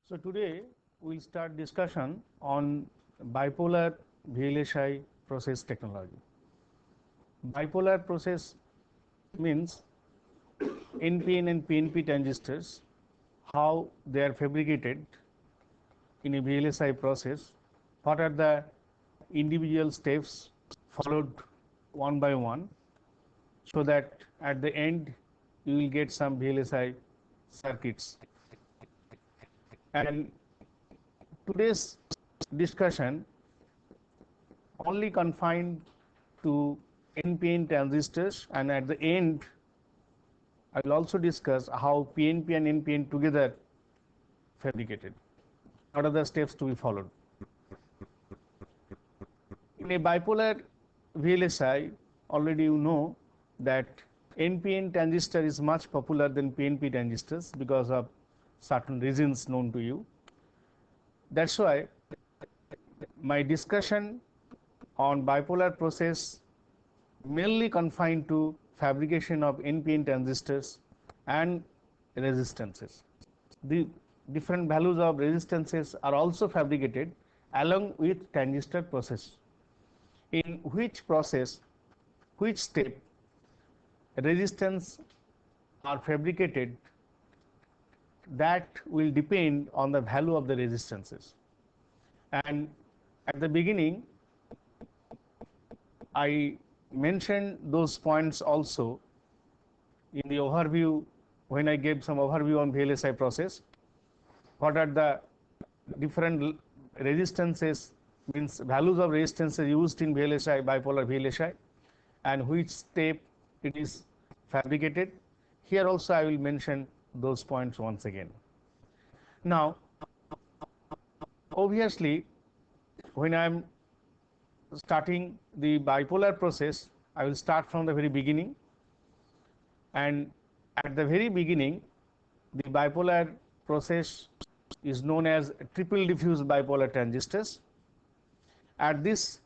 So today we will start discussion on bipolar VLSI process technology. Bipolar process means NPN and PNP transistors, how they are fabricated in a VLSI process, what are the individual steps followed one by one, so that at the end you will get some VLSI circuits. And today's discussion only confined to NPN transistors, and at the end I will also discuss how PNP and NPN together fabricated. What are the steps to be followed? In a bipolar VLSI, already you know that NPN transistor is much popular than PNP transistors because of certain reasons known to you. That's why my discussion on bipolar process mainly confined to fabrication of NPN transistors and resistances. The different values of resistances are also fabricated along with transistor process, in which process, which step resistance are fabricated, that will depend on the value of the resistances. And at the beginning I mentioned those points also in the overview when I gave some overview on VLSI process. What are the different resistances, means values of resistances used in VLSI, bipolar VLSI, and which step it is fabricated. Here also I will mention those points once again. Now obviously when I am starting the bipolar process, I will start from the very beginning, and at the very beginning the bipolar process is known as triple diffuse bipolar transistors. At this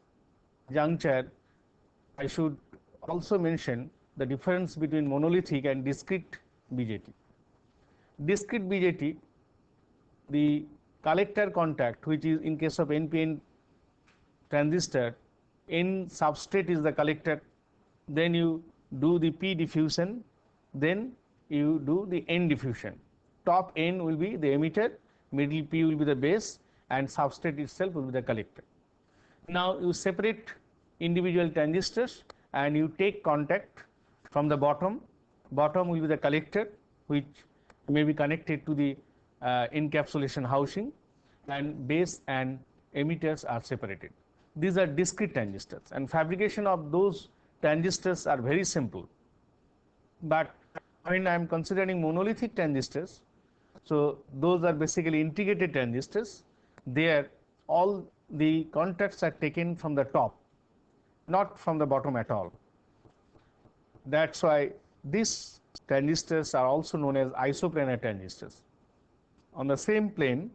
juncture I should also mention the difference between monolithic and discrete BJT. Discrete BJT, the collector contact, which is in case of NPN transistor, N substrate is the collector, then you do the P diffusion, then you do the N diffusion. Top N will be the emitter, middle P will be the base, and substrate itself will be the collector. Now you separate individual transistors and you take contact from the bottom. Bottom will be the collector, which may be connected to the encapsulation housing, and base and emitters are separated. These are discrete transistors, and fabrication of those transistors are very simple. But when I am considering monolithic transistors, so those are basically integrated transistors. There all the contacts are taken from the top, not from the bottom at all. That's why these transistors are also known as isoplanar transistors. On the same plane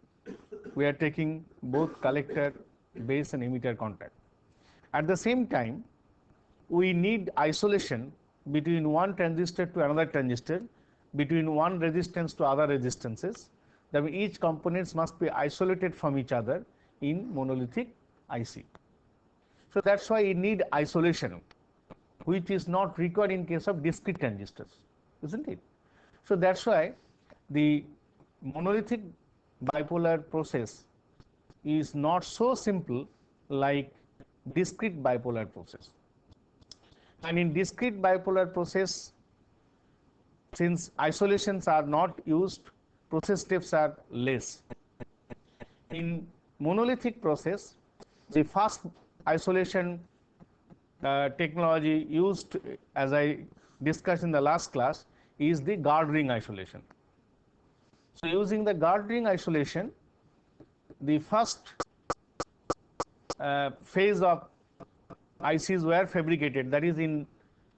we are taking both collector, base and emitter contact. At the same time we need isolation between one transistor to another transistor, between one resistance to other resistances. That means each components must be isolated from each other in monolithic IC. So that's why you need isolation, which is not required in case of discrete transistors, isn't it? So that's why the monolithic bipolar process is not so simple like discrete bipolar process. And in discrete bipolar process, since isolations are not used, process steps are less. In monolithic process, the first isolation technology used, as I discussed in the last class, is the guard ring isolation. So using the guard ring isolation, the first phase of ICs were fabricated, that is in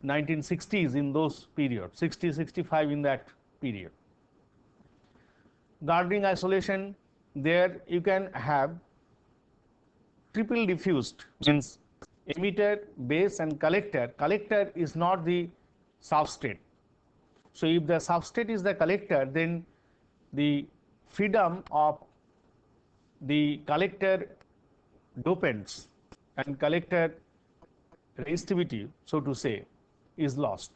1960s, in those periods, 60, 65, in that period. Guard ring isolation, there you can have triple diffused, means emitter, base and collector. Collector is not the substrate. So if the substrate is the collector, then the freedom of the collector dopants and collector resistivity, so to say, is lost.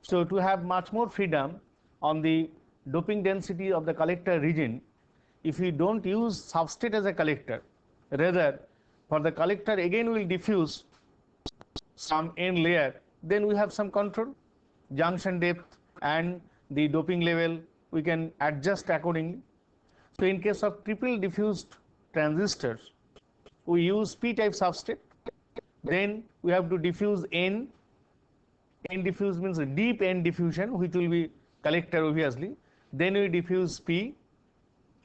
So to have much more freedom on the doping density of the collector region, if we don't use substrate as a collector, rather for the collector again we will diffuse some n layer, then we have some control, junction depth and the doping level we can adjust accordingly. So in case of triple diffused transistors, we use p-type substrate, then we have to diffuse n diffuse means deep n diffusion, which will be collector obviously, then we diffuse p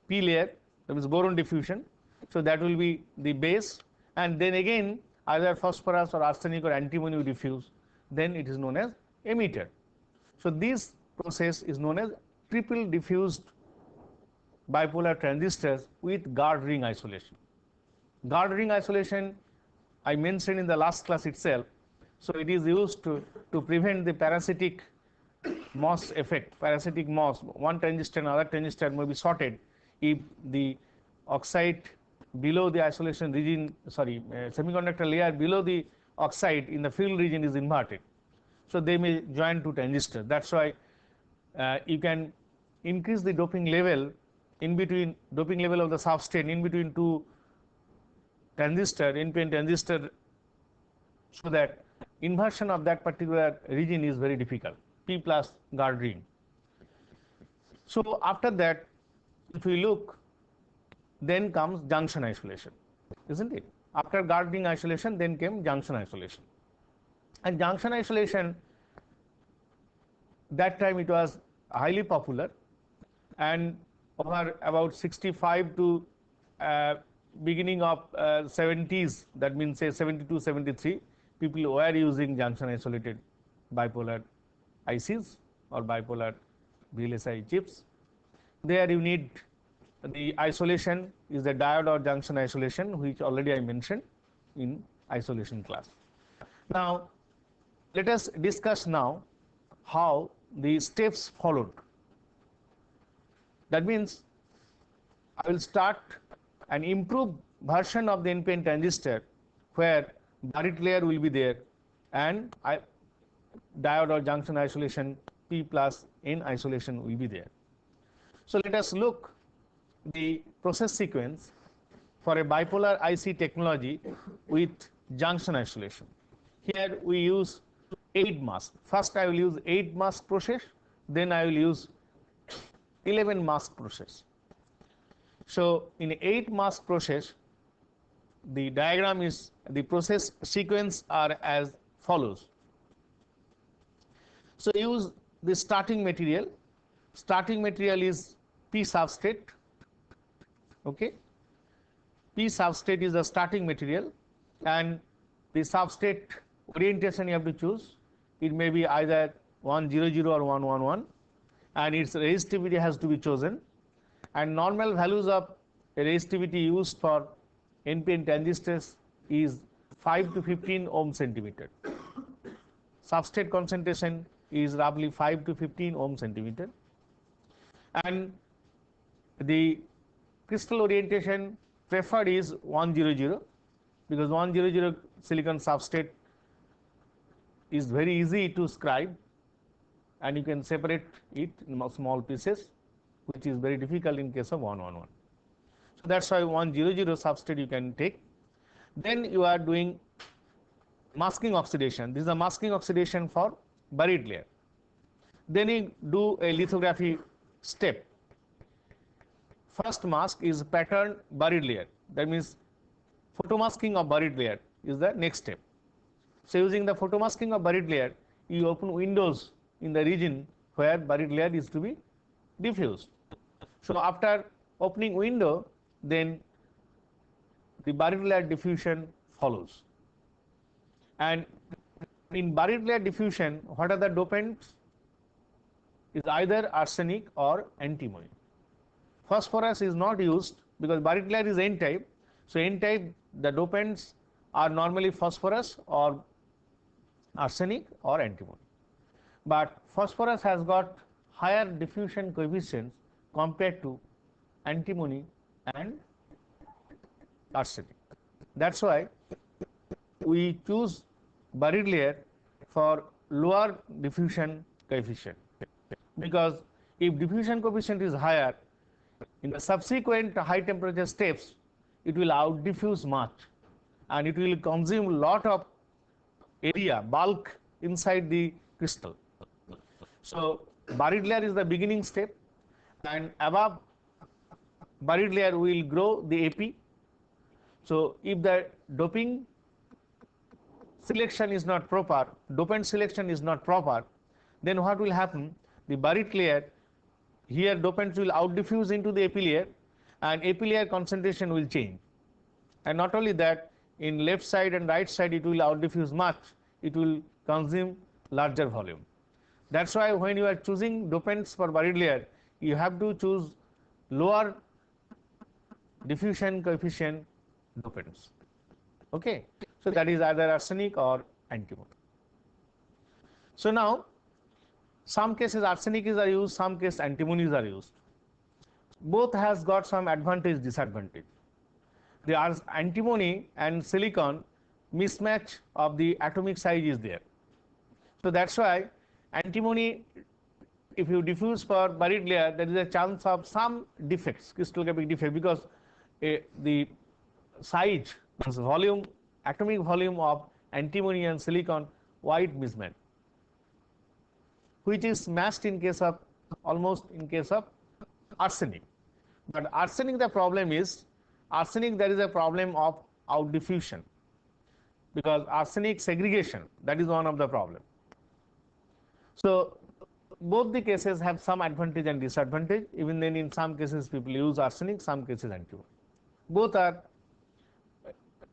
layer, that means boron diffusion, so that will be the base, and then again either phosphorus or arsenic or antimony we diffuse, then it is known as emitter. So this process is known as triple diffused bipolar transistors with guard ring isolation. Guard ring isolation I mentioned in the last class itself. So it is used to prevent the parasitic Moss effect, parasitic Moss. One transistor and other transistor may be shorted if the oxide below the isolation region, semiconductor layer below the oxide in the field region is inverted. So they may join two transistors. That's why you can increase the doping level in between, doping level of the substrate in between two transistor, NPN transistor, so that inversion of that particular region is very difficult, P plus guard ring. So after that, if we look, then comes junction isolation, isn't it? After guard ring isolation, then came junction isolation. And junction isolation, that time it was highly popular, and over about 65 to beginning of 70s, that means say 72, 73, people were using junction isolated bipolar ICs or bipolar VLSI chips. There you need the isolation is the diode or junction isolation, which already I mentioned in isolation class. Now let us discuss now how the steps followed. That means I will start an improved version of the NPN transistor where buried layer will be there and diode or junction isolation P plus N isolation will be there. So let us look the process sequence for a bipolar IC technology with junction isolation. Here we use 8 mask. First I will use 8 mask process, then I will use 11 mask process. So in 8 mask process, the diagram is, the process sequence are as follows. So use the starting material. Starting material is P substrate. Okay, P substrate is the starting material, and the substrate orientation you have to choose. It may be either 100 or 111, and its resistivity has to be chosen. And normal values of resistivity used for NPN transistors is 5 to 15 ohm centimeter. Substrate concentration is roughly 5 to 15 ohm centimeter, and the crystal orientation preferred is 100, because 100 silicon substrate is very easy to scribe, and you can separate it in small pieces, which is very difficult in case of 111. So that's why 100 substrate you can take. Then you are doing masking oxidation. This is a masking oxidation for buried layer. Then you do a lithography step. First mask is pattern buried layer. That means photomasking of buried layer is the next step. So using the photomasking of buried layer, you open windows in the region where buried layer is to be diffused. So after opening window, then the buried layer diffusion follows. And in buried layer diffusion, what are the dopants? Is either arsenic or antimony. Phosphorus is not used because buried layer is N type. So N type, the dopants are normally phosphorus or arsenic or antimony. But phosphorus has got higher diffusion coefficients compared to antimony and arsenic. That's why we choose buried layer for lower diffusion coefficient, because if diffusion coefficient is higher, in the subsequent high temperature steps, it will out diffuse much and it will consume lot of area, bulk inside the crystal. So buried layer is the beginning step, and above buried layer will grow the AP. So if the doping selection is not proper, dopant selection is not proper, then what will happen? The buried layer, here dopants will out diffuse into the AP layer, and AP layer concentration will change. And not only that, in left side and right side it will out diffuse much, it will consume larger volume. That's why when you are choosing dopants for buried layer, you have to choose lower diffusion coefficient dopants. Okay, so that is either arsenic or antimony. So now, some cases arsenic are used, some cases antimonies are used. Both has got some advantage, disadvantage. The antimony and silicon mismatch of the atomic size is there. So that's why antimony, if you diffuse for buried layer, there is a chance of some defects, crystallographic defect, because the size, volume, atomic volume of antimony and silicon wide mismatch, which is matched in case of almost in case of arsenic. But arsenic, the problem is arsenic, there is a problem of out diffusion, because arsenic segregation, that is one of the problem. So both the cases have some advantage and disadvantage. Even then, in some cases people use arsenic, some cases antimony. Both are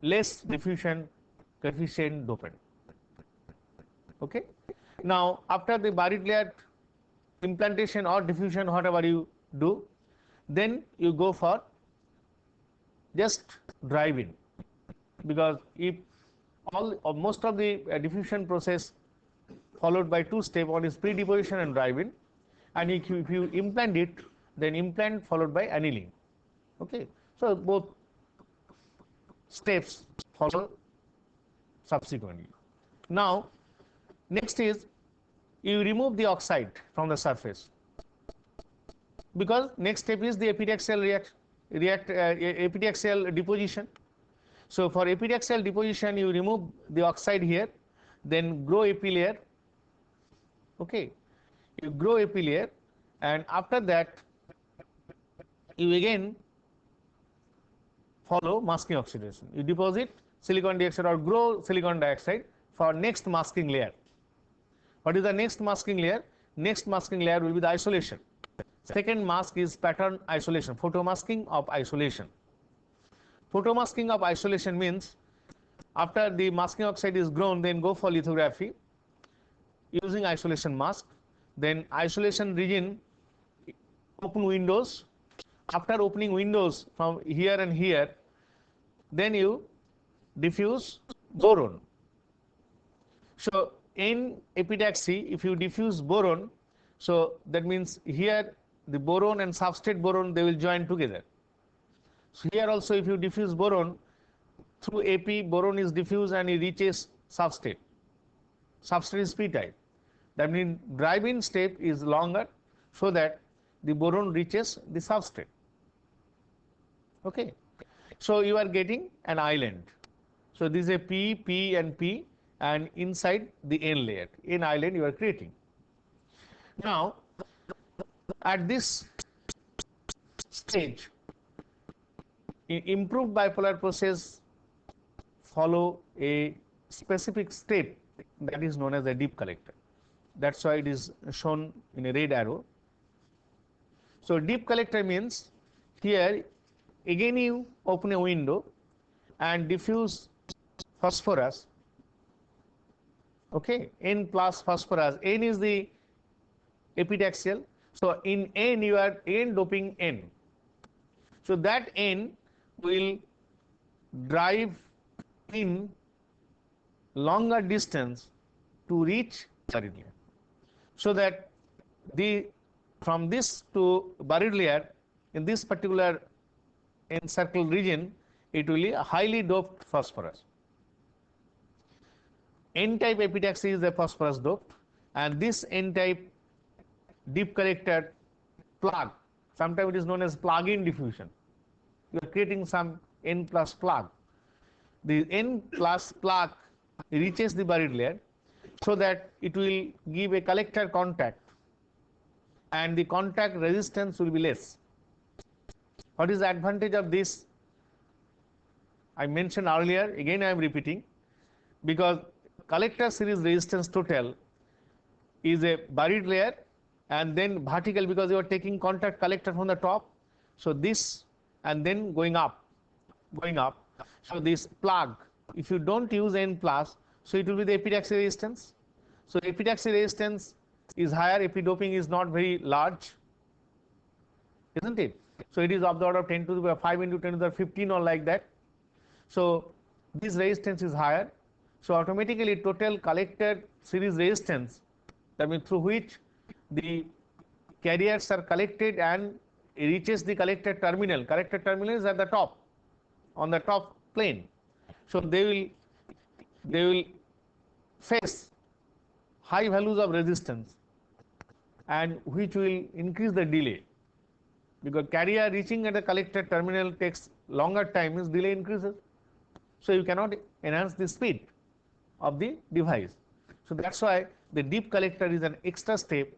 less diffusion coefficient dopant. Okay. Now after the buried layer implantation or diffusion, whatever you do, then you go for just drive-in, because if all or most of the diffusion process followed by two steps, one is pre-deposition and drive-in, and if you implant it, then implant followed by annealing. Okay, so both steps follow subsequently. Now next is you remove the oxide from the surface, because next step is the epitaxial epitaxial deposition. So for epitaxial deposition, you remove the oxide here, then grow AP layer. Okay, you grow AP layer, and after that you again follow masking oxidation. You deposit silicon dioxide or grow silicon dioxide for next masking layer. What is the next masking layer? Next masking layer will be the isolation. Second mask is pattern isolation, photomasking of isolation. Photomasking of isolation means after the masking oxide is grown, then go for lithography using isolation mask. Then isolation region, open windows. After opening windows from here and here, then you diffuse boron. So in epitaxy, if you diffuse boron, so that means here the boron and substrate boron, they will join together. So here also, if you diffuse boron through AP, boron is diffused and it reaches substrate. Substrate is p-type. That means drive-in step is longer, so that the boron reaches the substrate. Okay, so you are getting an island. So this is a P, P, and P, and inside the N layer, N island you are creating. Now, at this stage, improved bipolar process follow a specific step that is known as a deep collector. That's why it is shown in a red arrow. So deep collector means here again you open a window and diffuse phosphorus. Okay, N plus phosphorus. N is the epitaxial. So in N you are N doping N. So that N will drive in longer distance to reach buried layer. So that the from this to buried layer in this particular encircled region, it will be a highly doped phosphorus. N-type epitaxy is a phosphorus doped, and this N-type deep collector plug, sometimes it is known as plug-in diffusion. You are creating some N plus plug. The N plus plug reaches the buried layer so that it will give a collector contact, and the contact resistance will be less. What is the advantage of this? I mentioned earlier, again I am repeating, because collector series resistance total is a buried layer and then vertical, because you are taking contact collector from the top. So this and then going up. So this plug, if you don't use N plus, so it will be the epitaxy resistance. So epitaxy resistance is higher, epidoping is not very large, isn't it? So it is of the order of 10 to the power 5 into 10 to the 15 or like that. So this resistance is higher. So automatically total collector series resistance, that means through which the carriers are collected and reaches the collector terminal. Collector terminal is at the top, on the top plane. So they will face high values of resistance, and which will increase the delay, because carrier reaching at the collector terminal takes longer time, means delay increases. So you cannot enhance the speed of the device. So that's why the deep collector is an extra step.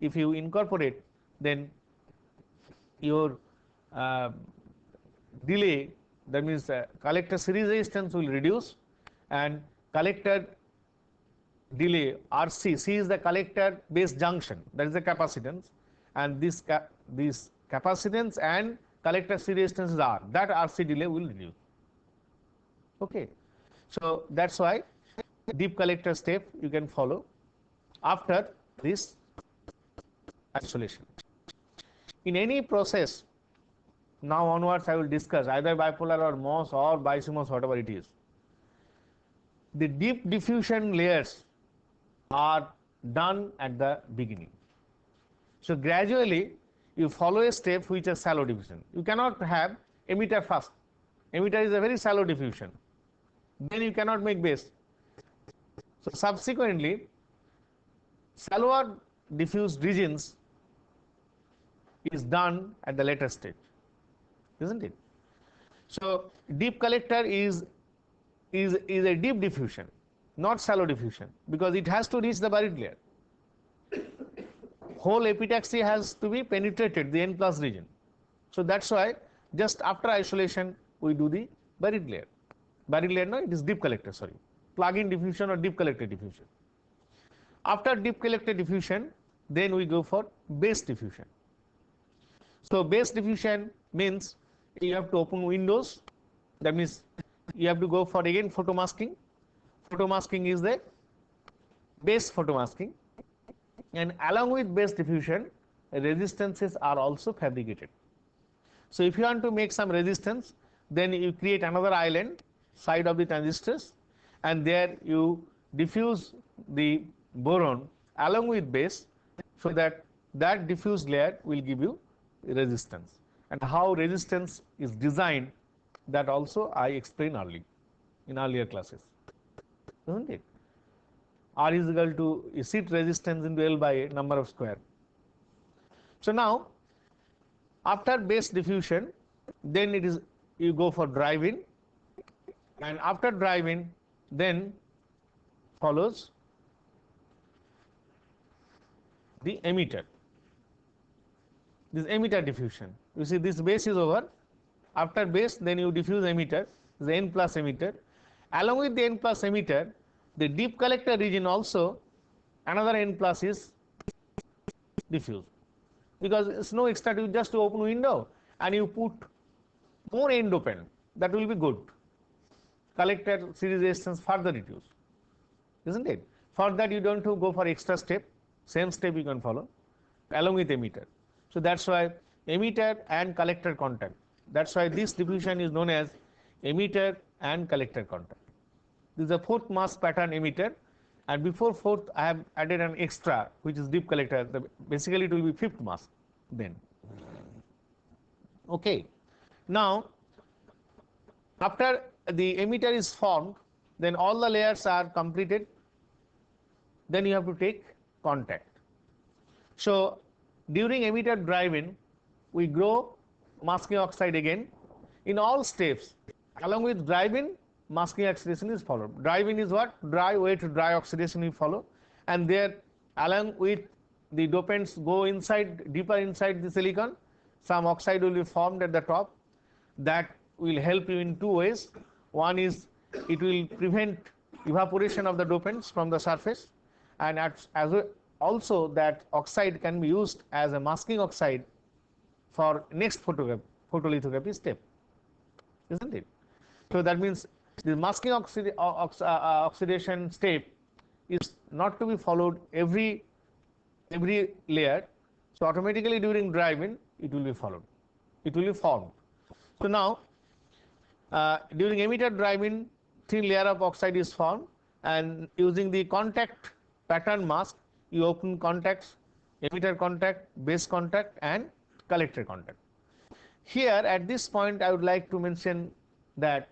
If you incorporate, then your delay, that means collector series resistance will reduce, and collector delay RC, C is the collector base junction, that is the capacitance, and this capacitance and collector series resistance is R, that RC delay will reduce. Okay, so that's why deep collector step you can follow after this isolation. In any process, now onwards I will discuss either bipolar or MOS or BiCMOS, whatever it is. The deep diffusion layers are done at the beginning. So gradually you follow a step which is shallow diffusion. You cannot have emitter first. Emitter is a very shallow diffusion. Then you cannot make base. So subsequently, shallower diffused regions is done at the later stage, isn't it? So deep collector is a deep diffusion, not shallow diffusion, because it has to reach the buried layer. Whole epitaxy has to be penetrated, the N plus region. So that's why just after isolation we do the buried layer. Buried layer, no, it is deep collector, sorry. Plug-in diffusion or deep collector diffusion. After deep collector diffusion, then we go for base diffusion. So base diffusion means you have to open windows, that means you have to go for again photomasking. Photomasking is the base photomasking, and along with base diffusion, resistances are also fabricated. So if you want to make some resistance, then you create another island side of the transistors, and there you diffuse the boron along with base, so that diffused layer will give you resistance. And how resistance is designed, that also I explained in earlier classes, isn't it? R is equal to seat resistance into L by A, number of square. So now after base diffusion, then it is you go for drive-in, and after drive-in then follows the emitter. This emitter diffusion. You see this base is over. After base, then you diffuse emitter, the N plus emitter. Along with the N plus emitter, the deep collector region also another N plus is diffused, because it's no extra, you just open window and you put more N dopant, that will be good. Collector series resistance further reduced, isn't it? For that you don't have to go for extra step, same step you can follow along with emitter. So that's why emitter and collector contact. That's why this diffusion is known as emitter and collector contact. This is a fourth mask pattern emitter, and before fourth I have added an extra which is deep collector. Basically it will be fifth mask then. Okay. Now After the emitter is formed, then all the layers are completed. Then you have to take contact. So during emitter drive-in, we grow masking oxide again in all steps. Along with drive-in, masking oxidation is followed. Drive-in is what? Dry, wet, dry oxidation we follow, and there along with the dopants go inside, deeper inside the silicon, some oxide will be formed at the top. That will help you in two ways. One is it will prevent evaporation of the dopants from the surface, and also that oxide can be used as a masking oxide for next photolithography step, isn't it? So that means the masking oxidation step is not to be followed every layer. So automatically during drive-in it will be followed, it will be formed. So now during emitter drive-in, thin layer of oxide is formed, and using the contact pattern mask, you open contacts, emitter contact, base contact, and collector contact. Here at this point I would like to mention that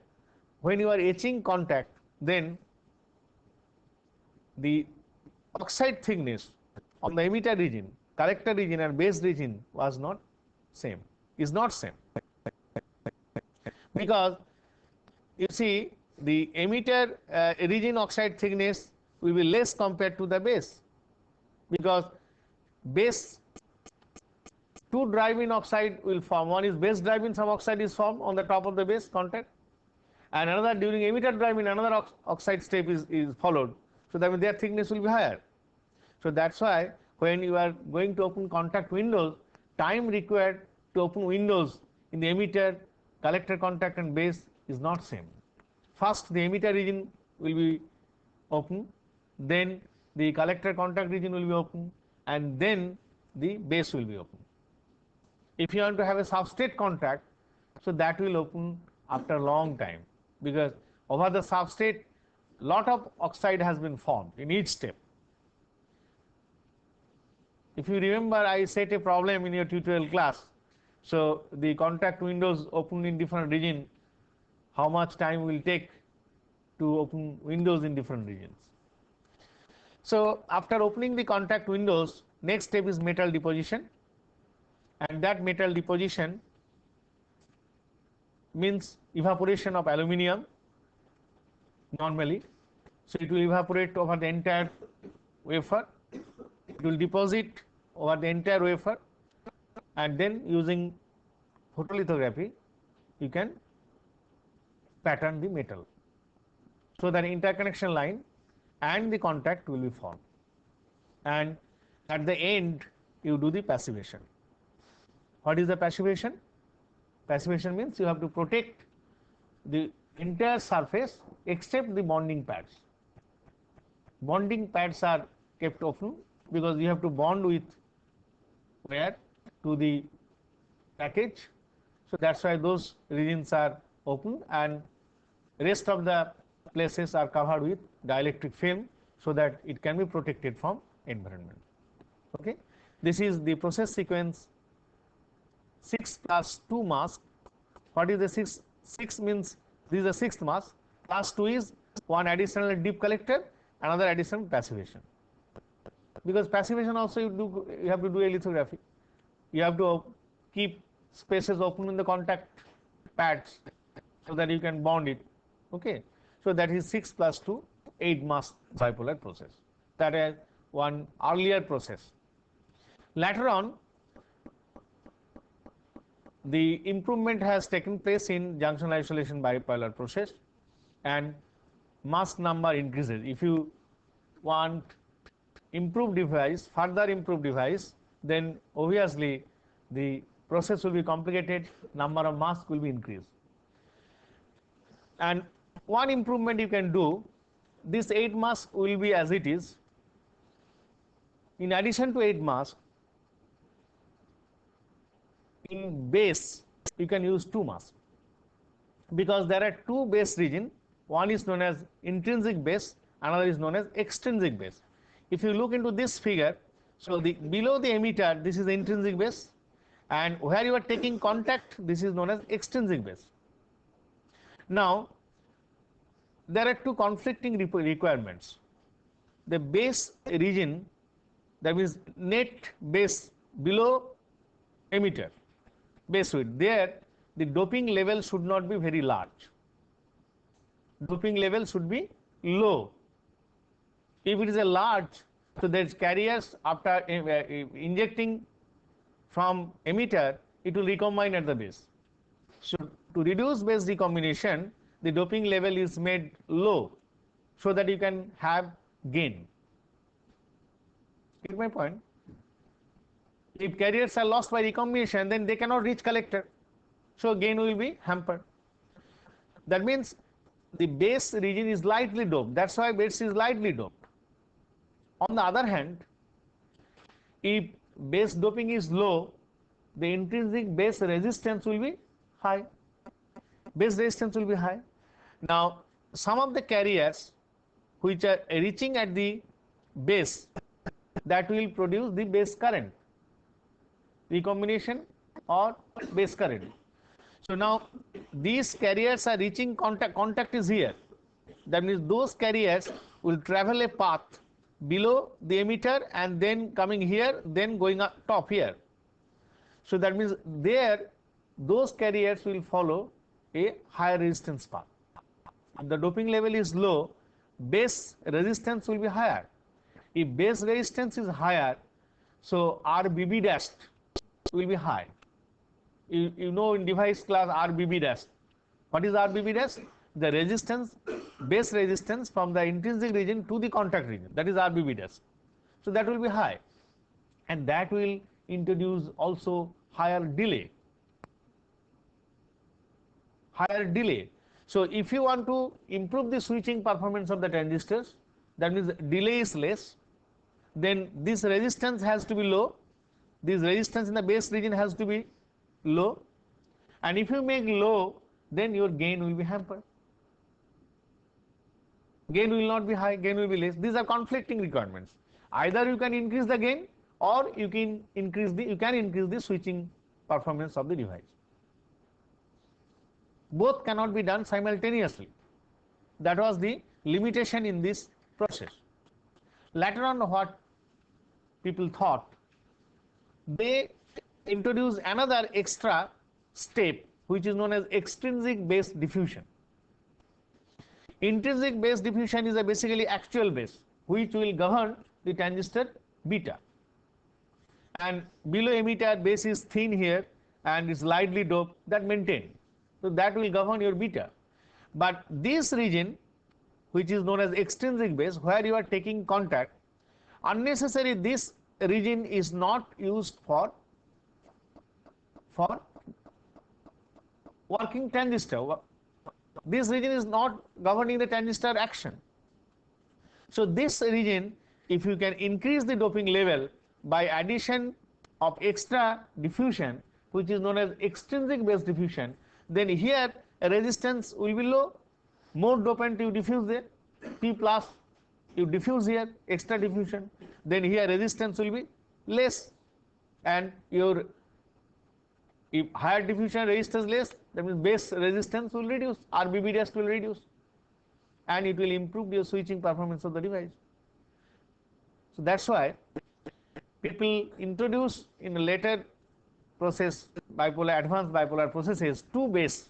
when you are etching contact, then the oxide thickness on the emitter region, collector region, and base region was not same, is not same, because you see the emitter region oxide thickness will be less compared to the base, because base two drive-in oxide will form. One is base drive-in, some oxide is formed on the top of the base contact, and another during emitter drive-in another oxide step is followed. So that means their thickness will be higher. So that's why when you are going to open contact windows, time required to open windows in the emitter, collector contact, and base is not same. First the emitter region will be open, then the collector contact region will be open, and then the base will be open. If you want to have a substrate contact, so that will open after a long time, because over the substrate lot of oxide has been formed in each step. If you remember, I set a problem in your tutorial class. So the contact windows open in different region, how much time will take to open windows in different regions. So after opening the contact windows, next step is metal deposition, and that metal deposition means evaporation of aluminium normally. So it will evaporate over the entire wafer, it will deposit over the entire wafer, and then using photolithography you can pattern the metal, so that interconnection line and the contact will be formed, and at the end you do the passivation. What is the passivation? Passivation means you have to protect the entire surface except the bonding pads. Bonding pads are kept open because you have to bond with wire to the package. So that's why those regions are open, and rest of the places are covered with dielectric film so that it can be protected from environment. Okay, this is the process sequence 6+2 mask. What is the 6? 6 means this is the sixth mask, plus 2 is one additional deep collector, another additional passivation. Because passivation also you have to do a lithography. You have to keep spaces open in the contact pads so that you can bond it. Okay, so that is 6+2, 8 mask bipolar process. That is one earlier process. Later on, the improvement has taken place in junction isolation bipolar process, and mask number increases. If you want improved device, further improved device, then obviously the process will be complicated, number of masks will be increased. And one improvement you can do, this 8 mask will be as it is. In addition to 8 masks, in base you can use 2 masks, because there are 2 base region. One is known as intrinsic base, another is known as extrinsic base. If you look into this figure, so the below the emitter, this is the intrinsic base, and where you are taking contact, this is known as extrinsic base. Now, there are two conflicting requirements. The base region, that means net base below emitter, base width, there the doping level should not be very large. Doping level should be low. If it is a large, so there is carriers after injecting from emitter, it will recombine at the base. So to reduce base recombination, the doping level is made low so that you can have gain. Get my point? If carriers are lost by recombination, then they cannot reach collector, so gain will be hampered. That means the base region is lightly doped. That's why base is lightly doped. On the other hand, if base doping is low, the intrinsic base resistance will be high. Base resistance will be high. Now, some of the carriers which are reaching at the base, that will produce the base current, recombination or base current. So now these carriers are reaching contact is here. That means those carriers will travel a path below the emitter and then coming here, then going up top here. So that means there those carriers will follow a higher resistance path. If the doping level is low, base resistance will be higher. If base resistance is higher, so RBB dash will be high. You know in device class RBB dash. What is RBB dash? The resistance, base resistance from the intrinsic region to the contact region, that is RBB dash. So that will be high, and that will introduce also higher delay. Higher delay. So if you want to improve the switching performance of the transistors, that means delay is less, then this resistance has to be low, this resistance in the base region has to be low, and if you make low, then your gain will be hampered. Gain will not be high, gain will be less. These are conflicting requirements. Either you can increase the gain, or you can increase the switching performance of the device. Both cannot be done simultaneously. That was the limitation in this process. Later on, what people thought, they introduced another extra step which is known as extrinsic base diffusion. Intrinsic base diffusion is a basically actual base which will govern the transistor beta, and below emitter base is thin here and is lightly doped, that maintained. So that will govern your beta. But this region which is known as extrinsic base, where you are taking contact, unnecessary this region is not used for working transistor. This region is not governing the transistor action. So this region, if you can increase the doping level by addition of extra diffusion, which is known as extrinsic base diffusion, then here resistance will be low, more dopant you diffuse there, P plus you diffuse here, extra diffusion, then here resistance will be less, and your if higher diffusion, resistance less, that means base resistance will reduce, RBB dash will reduce, and it will improve your switching performance of the device. So that's why people introduce in a later process, advanced bipolar processes, two base.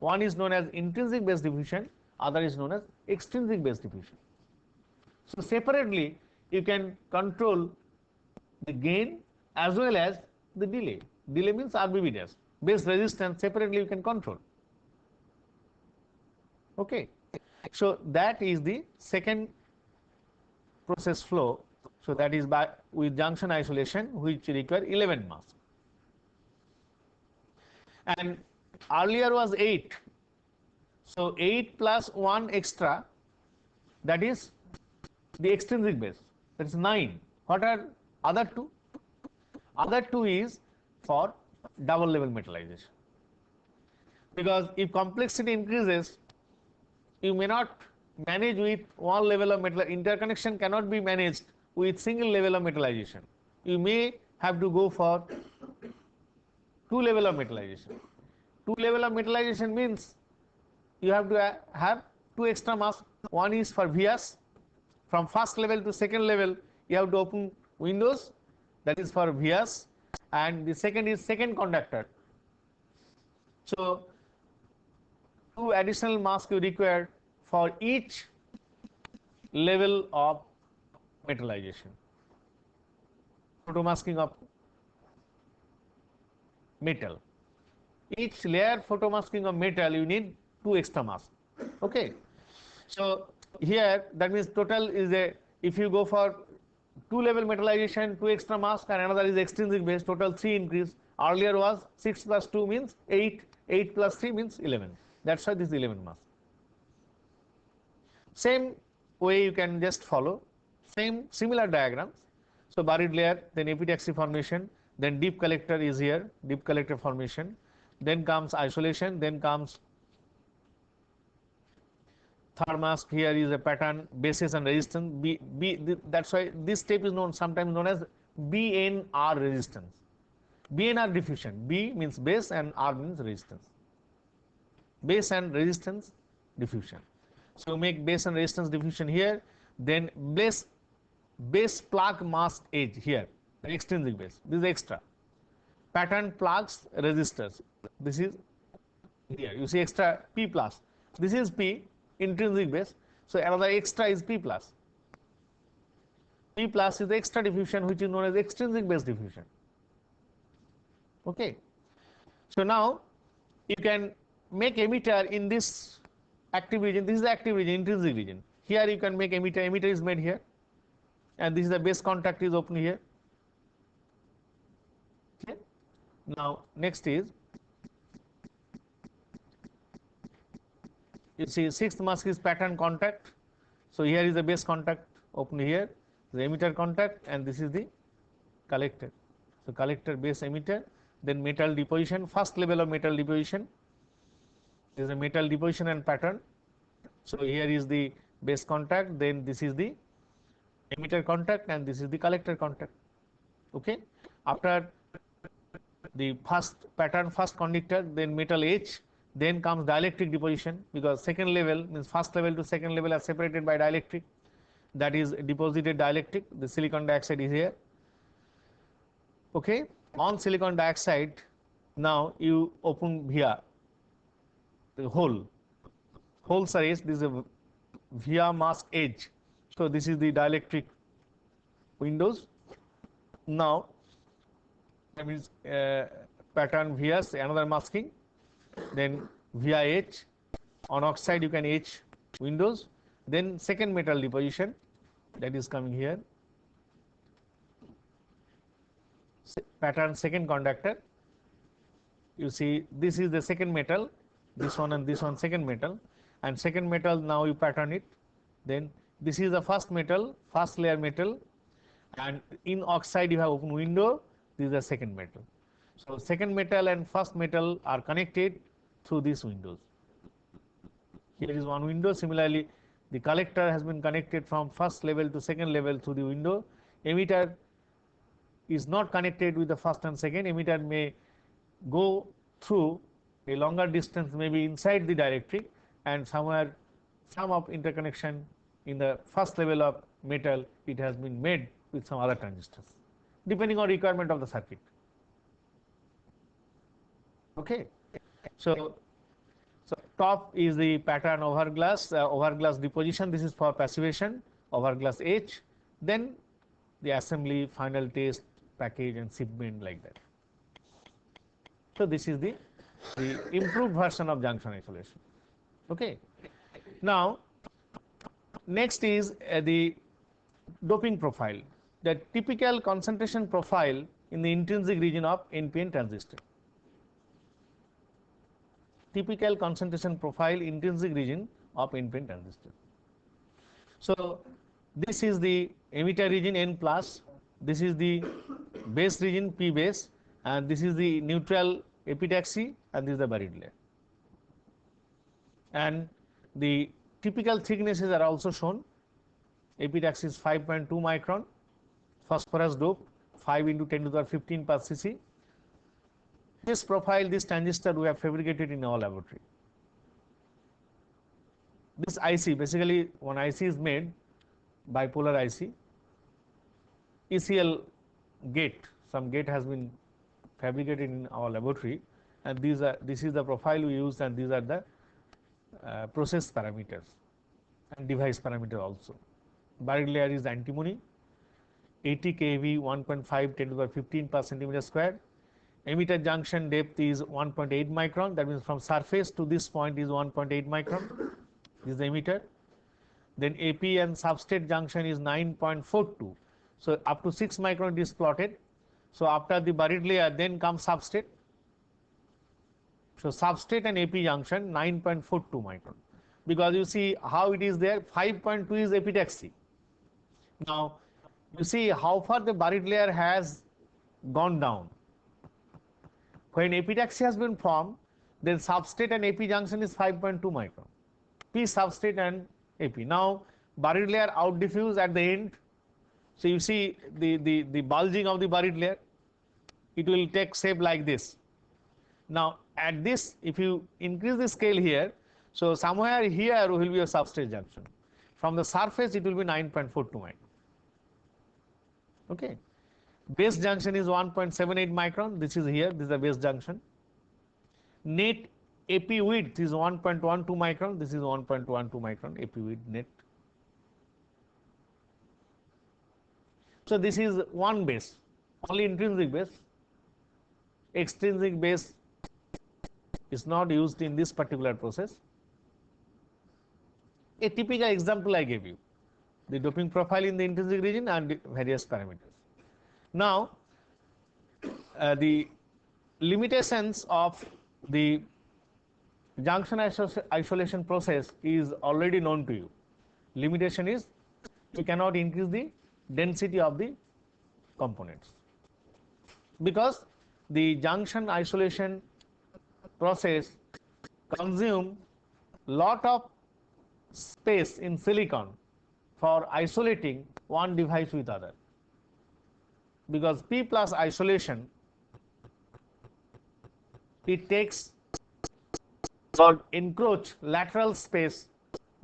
One is known as intrinsic base diffusion, other is known as extrinsic base diffusion. So separately you can control the gain as well as the delay. Delay means RBB dash. Base resistance separately you can control. Okay. So that is the second process flow. So that is with junction isolation, which require 11 masks. And earlier was 8. So 8 plus 1 extra, that is the extrinsic base, that is 9. What are other two? Other two is for double level metallization. Because if complexity increases, you may not manage with one level of metal, interconnection cannot be managed with single level of metallization. You may have to go for 2 level of metallization. 2 level of metallization means you have to have two extra masks. One is for vias, from first level to second level you have to open windows, that is for vias, and the second is second conductor. So two additional masks you require for each level of metallization, photomasking of metal. Each layer photomasking of metal you need two extra masks. Okay. So here that means total is a, if you go for two level metallization, two extra masks, and another is extrinsic base, total 3 increase. Earlier was 6 plus 2 means 8, 8 plus 3 means 11. That's why this is 11 masks. Same way you can just follow, similar diagrams. So buried layer, then epitaxy formation, then deep collector is here, deep collector formation, then comes isolation, then comes third mask. Here is a pattern, bases and resistance. That's why this step is sometimes known as BNR resistance. BNR diffusion. B means base and R means resistance. Base and resistance diffusion. So make base and resistance diffusion here. Then base plug mask edge here, extrinsic base. This is extra. Pattern plugs resistors. This is here. You see extra P plus. This is P, intrinsic base. So another extra is P plus. P plus is the extra diffusion, which is known as extrinsic base diffusion. Okay. So now you can make emitter in this active region. This is the active region, intrinsic region. Here you can make emitter. Emitter is made here, and this is the base contact is open here. Okay. Now next is, you see sixth mask is pattern contact. So here is the base contact open here, the emitter contact, and this is the collector. So collector, base, emitter, then metal deposition, first level of metal deposition. There is a metal deposition and pattern. So here is the base contact, then this is the emitter contact, and this is the collector contact. Okay. After the first pattern, first conductor, then metal etch, then comes dielectric deposition, because second level means first level to second level are separated by dielectric, that is deposited dielectric. The silicon dioxide is here. Okay. On silicon dioxide, now you open via the hole. Holes are etched. This is a via mask edge. So this is the dielectric windows. Now that means pattern vias, another masking, then via etch. On oxide you can etch windows, then second metal deposition, that is coming here. Pattern second conductor. You see this is the second metal, this one and this one second metal, and second metal now you pattern it. Then this is the first metal, first layer metal, and in oxide you have open window. This is the second metal. So second metal and first metal are connected through these windows. Here is one window. Similarly, the collector has been connected from first level to second level through the window. Emitter is not connected with the first and second. Emitter may go through a longer distance, maybe inside the dielectric, and somewhere some of interconnection in the first level of metal it has been made with some other transistors, depending on requirement of the circuit. Okay. So top is the pattern overglass deposition. This is for passivation, overglass etch, then the assembly, final test, package, and shipment, like that. So this is the improved version of junction isolation. Okay. Now next is the doping profile, the typical concentration profile in the intrinsic region of NPN transistor. Typical concentration profile, intrinsic region of NPN transistor. So this is the emitter region N plus, this is the base region P base, and this is the neutral epitaxy, and this is the buried layer. And the typical thicknesses are also shown. Epitaxy is 5.2 micron, phosphorus dope 5 into 10 to the power 15 per cc. This profile, this transistor we have fabricated in our laboratory. this IC, basically one IC is made, bipolar IC, ECL gate, some gate has been fabricated in our laboratory, and this is the profile we use, and these are the process parameters and device parameter also. Buried layer is antimony, 80 kV, 1.5 10 to the 15 per centimeter square. Emitter junction depth is 1.8 micron, that means from surface to this point is 1.8 micron. This is the emitter. Then AP and substrate junction is 9.42. So up to 6 micron it is plotted. So after the buried layer, then comes substrate. So substrate and AP junction 9.42 micron. Because you see how it is there, 5.2 is epitaxy. Now you see how far the buried layer has gone down. When epitaxy has been formed, then substrate and AP junction is 5.2 micron. P substrate and AP. Now buried layer out diffuse at the end. So you see the bulging of the buried layer, it will take shape like this. Now at this, if you increase the scale here, so somewhere here will be a substrate junction. From the surface it will be 9.42 micron. Okay. Base junction is 1.78 micron. This is here. This is the base junction. Net AP width is 1.12 micron. This is 1.12 micron AP width net. So this is one base, only intrinsic base. Extrinsic base is not used in this particular process. A typical example I gave you, the doping profile in the intrinsic region and the various parameters. Now, the limitations of the junction isolation process is already known to you. Limitation is you cannot increase the density of the components, because the junction isolation process consume lot of space in silicon for isolating one device with other. Because P plus isolation, it takes or encroach lateral space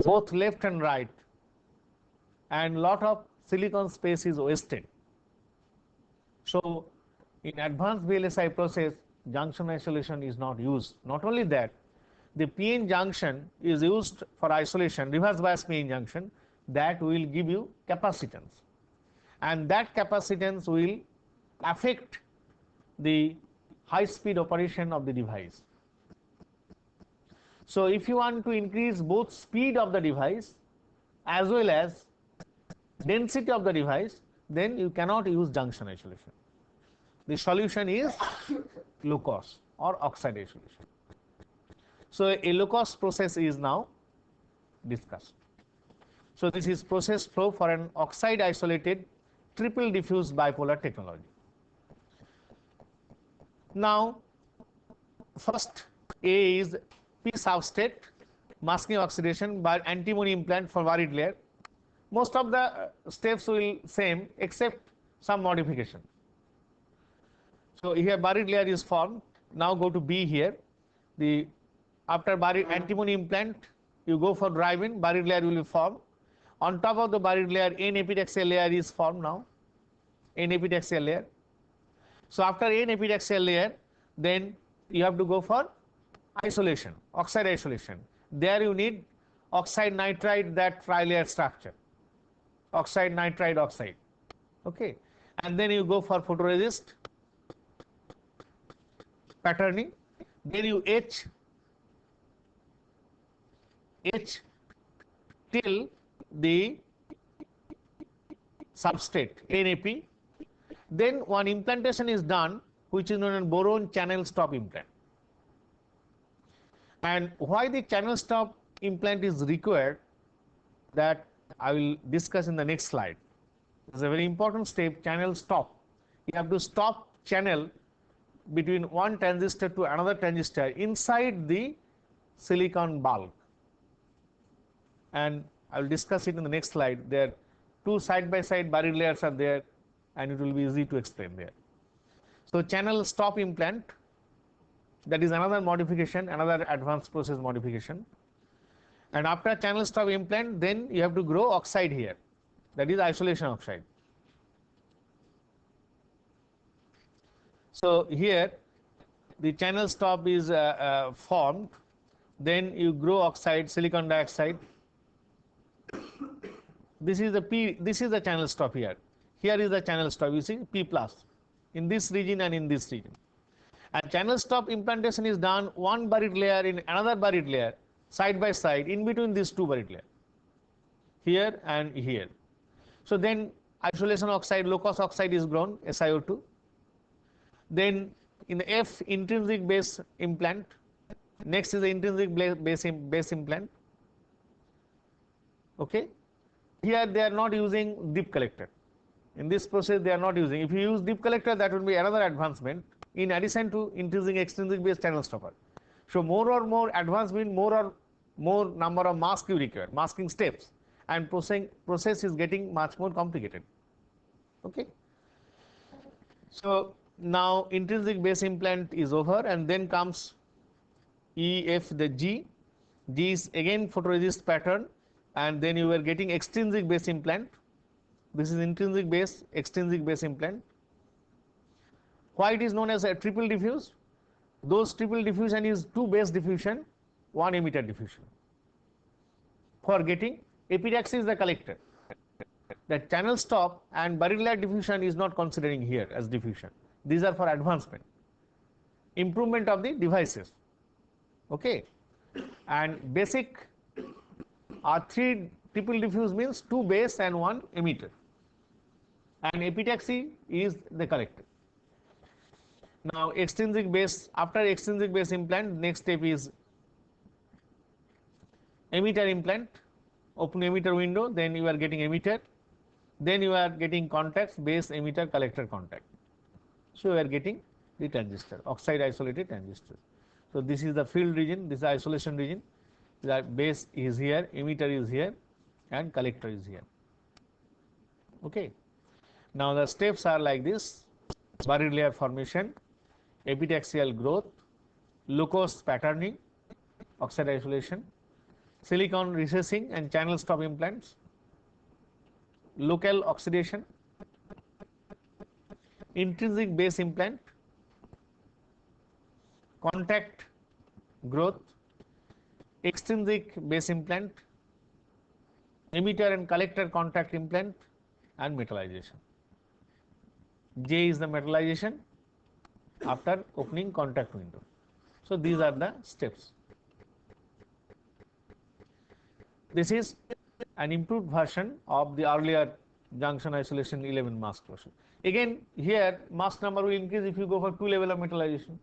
both left and right, and lot of silicon space is wasted. So in advanced VLSI process, junction isolation is not used. Not only that, the PN junction is used for isolation, reverse bias PN junction, that will give you capacitance, and that capacitance will affect the high speed operation of the device. So if you want to increase both speed of the device as well as density of the device, then you cannot use junction isolation. The solution is LOCOS or oxide isolation. So a LOCOS process is now discussed. So this is process flow for an oxide isolated triple diffuse bipolar technology. Now first A is P substrate masking oxidation by antimony implant for buried layer. Most of the steps will same except some modification. So here buried layer is formed. Now go to B here. The after buried antimony implant, you go for drive-in, buried layer will be formed. On top of the buried layer, N epitaxial layer is formed now. N epitaxial layer. So after N epitaxial layer, then you have to go for isolation, oxide isolation. There you need oxide nitride, that tri-layer structure. Oxide nitride oxide. Okay. And then you go for photoresist patterning. Then you etch till the substrate NAP. Then one implantation is done, which is known as boron channel stop implant. And why the channel stop implant is required, that I will discuss in the next slide. It's a very important step, channel stop. You have to stop channel between one transistor to another transistor inside the silicon bulk. And I will discuss it in the next slide. There two side by side buried layers are there, and it will be easy to explain there. So channel stop implant, that is another modification, another advanced process modification. And after channel stop implant, then you have to grow oxide here, that is isolation oxide. So here the channel stop is formed, then you grow oxide, silicon dioxide. This is the P, this is the channel stop here. Here is the channel stop, you see P plus in this region and in this region. And channel stop implantation is done one buried layer in another buried layer, side by side, in between these two buried layers, here and here. So then isolation oxide, LOCOS oxide is grown, SiO2. Then in the F, intrinsic base implant. Next is the intrinsic base implant. Okay. Here they are not using dip collector. In this process they are not using. If you use dip collector, that would be another advancement in addition to intrinsic extrinsic base channel stopper. So more or more advanced means more number of mask you require, masking steps, and process is getting much more complicated. Okay. So now intrinsic base implant is over, and then comes E, F, the G. G is again photoresist pattern, and then you are getting extrinsic base implant. This is intrinsic base, extrinsic base implant. Why it is known as a triple diffuse? Those triple diffusion is two base diffusion, one emitter diffusion. For getting epitaxy is the collector. The channel stop and buried layer diffusion is not considering here as diffusion. These are for advancement, improvement of the devices. Okay, and basic are three triple diffuse means two base and one emitter, and epitaxy is the collector. Now extrinsic base, after extrinsic base implant, next step is emitter implant, open emitter window, then you are getting emitter, then you are getting contacts, base, emitter, collector contact. So you are getting the transistor, oxide isolated transistor. So this is the field region, this is the isolation region. The base is here, emitter is here, and collector is here. Okay. Now the steps are like this: buried layer formation, epitaxial growth, LOCOS patterning, oxide isolation, silicon recessing and channel stop implants, local oxidation, intrinsic base implant, contact growth, extrinsic base implant, emitter and collector contact implant, and metallization. J is the metallization after opening contact window. So these are the steps. This is an improved version of the earlier junction isolation 11 mask process. Again, here mask number will increase if you go for 2 level of metallization.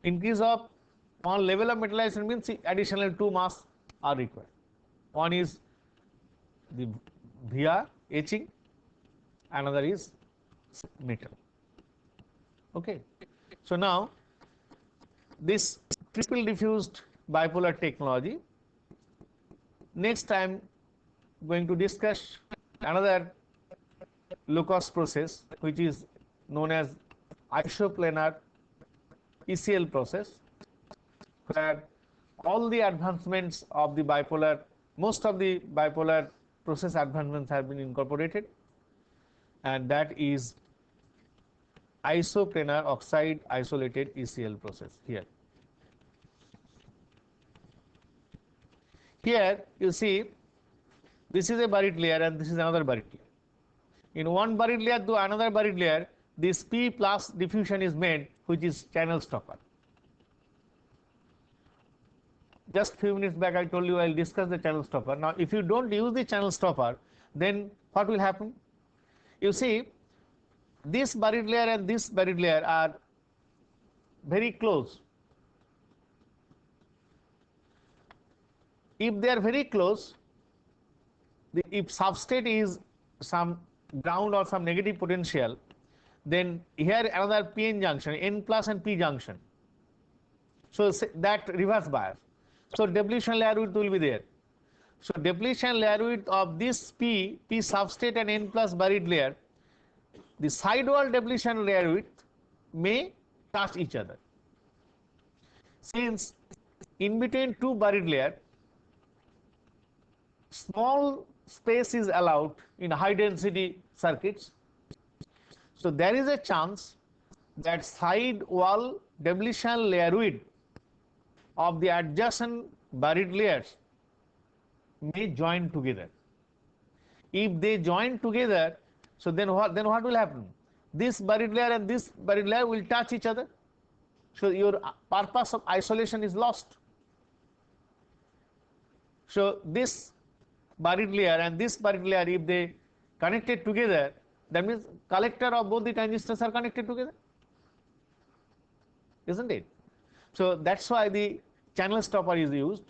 Increase of one level of metallization means additional 2 masks are required. One is the via etching, another is metal. Okay. So now this triple diffused bipolar technology. Next I am going to discuss another LOCOS process, which is known as isoplanar ECL process, where all the advancements of the bipolar, most of the bipolar process advancements have been incorporated, and that is isoplanar oxide isolated ECL process here. Here you see this is a buried layer and this is another buried layer. In one buried layer to another buried layer, this P plus diffusion is made, which is channel stopper. Just few minutes back I told you I will discuss the channel stopper. Now if you don't use the channel stopper, then what will happen? You see this buried layer and this buried layer are very close. If they are very close, if substrate is some ground or some negative potential, then here another PN junction, N plus and P junction. So that reverse bias. So depletion layer width will be there. So depletion layer width of this P substrate and N plus buried layer, the sidewall depletion layer width may touch each other. Since in between two buried layer small space is allowed in high density circuits. So there is a chance that side wall depletion layer width of the adjacent buried layers may join together. If they join together, so then what will happen? This buried layer and this buried layer will touch each other. So your purpose of isolation is lost. So this buried layer and this buried layer, if they connected together, that means collector of both the transistors are connected together, isn't it? So that's why the channel stopper is used.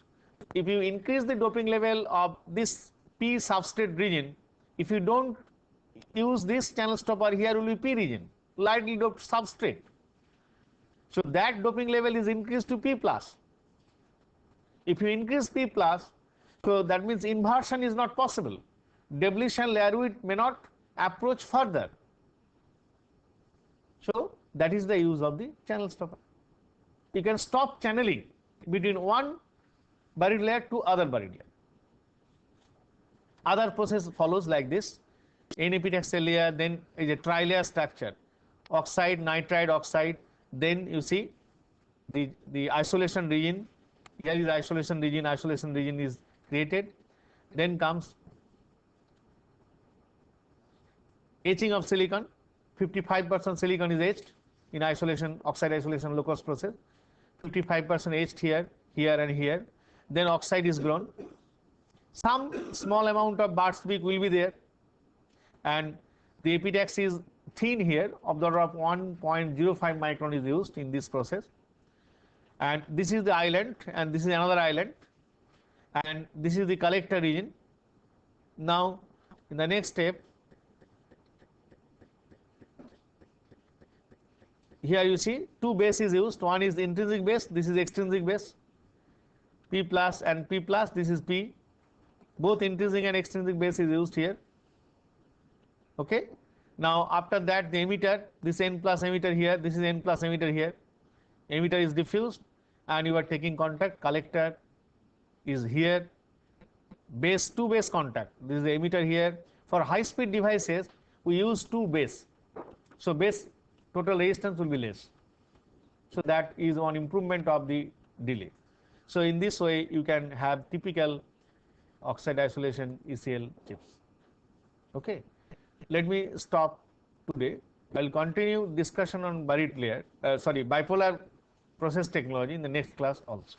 If you increase the doping level of this P substrate region, if you don't use this channel stopper, here will be P region, lightly doped substrate. So that doping level is increased to P plus. If you increase P plus, so that means inversion is not possible. Depletion layer width may not approach further. So that is the use of the channel stopper. You can stop channeling between one buried layer to other buried layer. Other process follows like this. NPTEL layer, then is a tri-layer structure. Oxide, nitride, oxide. Then you see the isolation region. Here is isolation region. Isolation region is created. Then comes etching of silicon. 55% silicon is etched in isolation, oxide isolation LOCOS process. 55% etched here, here and here. Then oxide is grown. Some small amount of bar speak will be there, and the epitax is thin here, of the order of 1.05 micron is used in this process. And this is the island, and this is another island, and this is the collector region. Now in the next step, here you see two base is used. One is the intrinsic base, this is extrinsic base, P plus and P plus, this is P. Both intrinsic and extrinsic base is used here. Okay. Now after that, the emitter, this N plus emitter here, this is N plus emitter here. Emitter is diffused and you are taking contact. Collector is here. Base, two base contact. This is the emitter here. For high speed devices, we use two base. So base total resistance will be less. So that is one improvement of the delay. So in this way, you can have typical oxide isolation ECL chips. Okay. Let me stop today. I'll continue discussion on bipolar process technology in the next class also.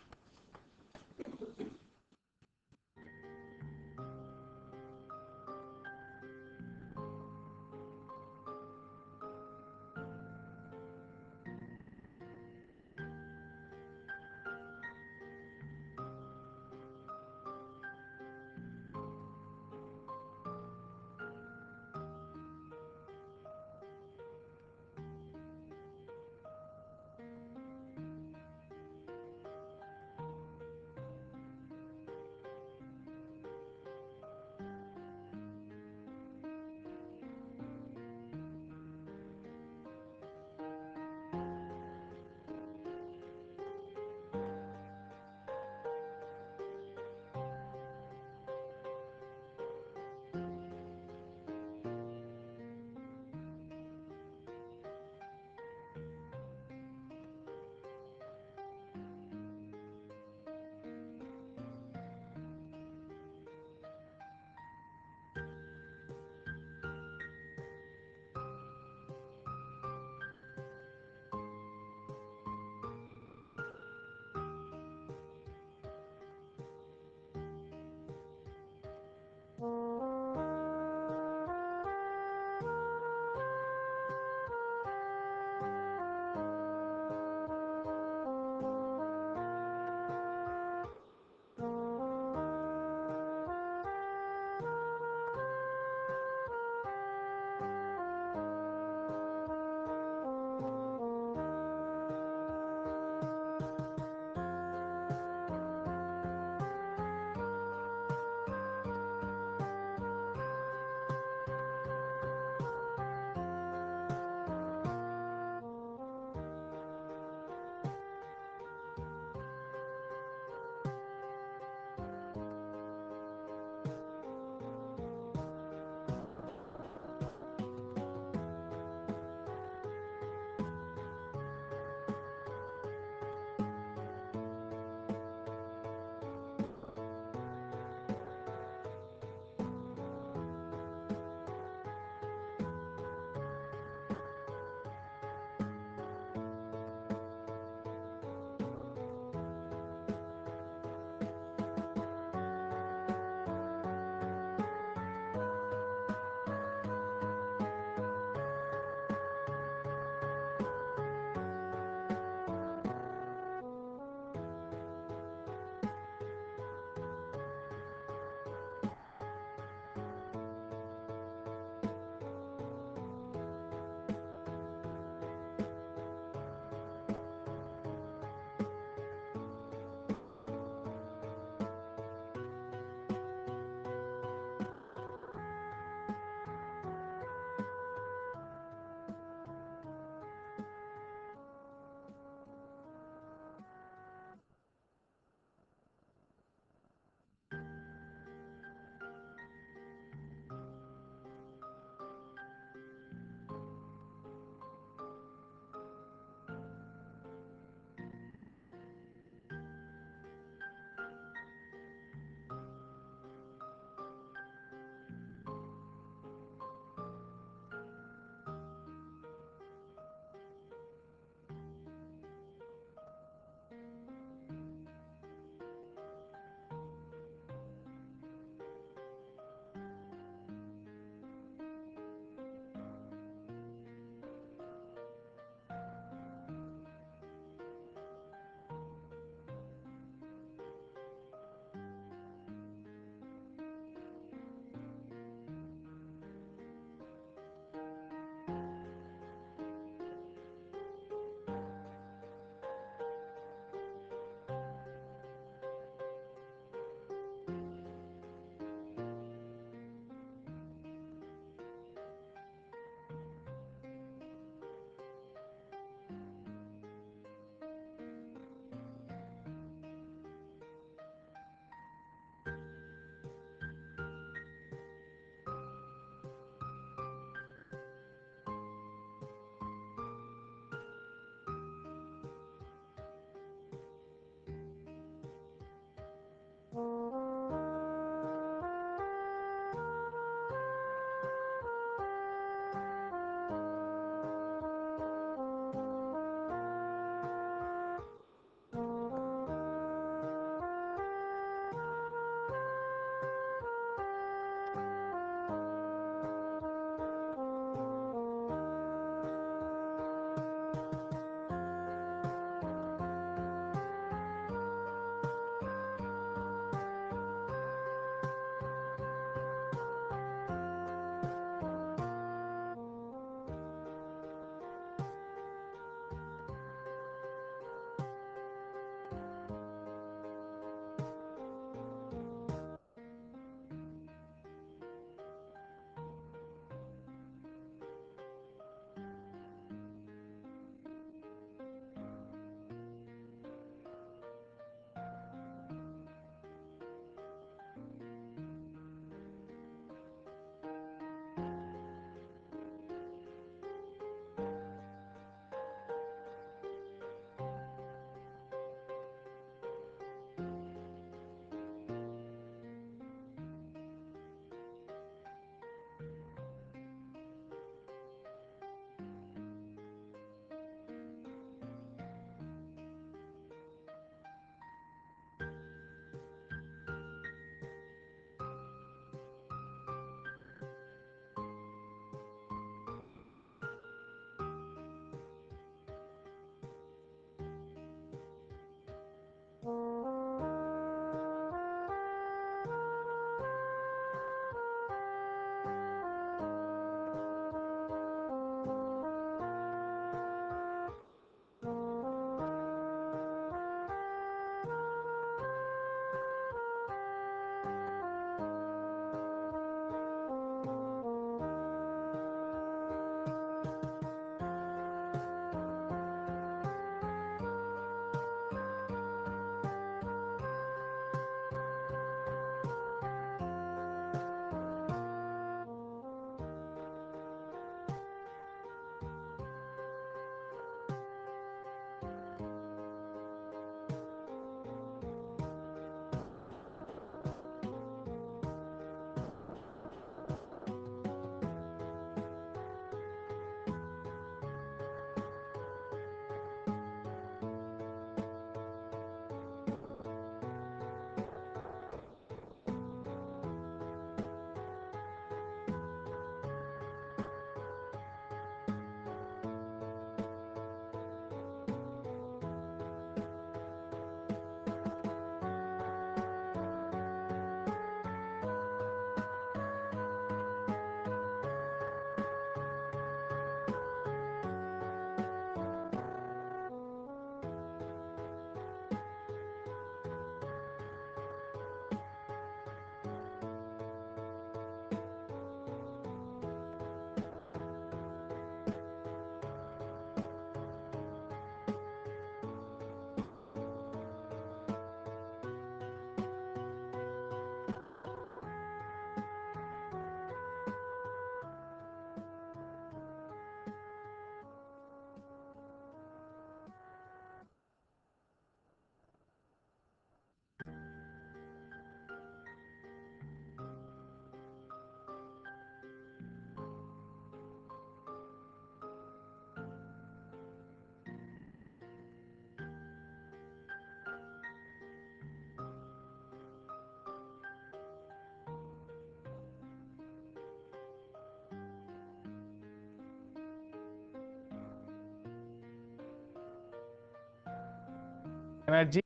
energy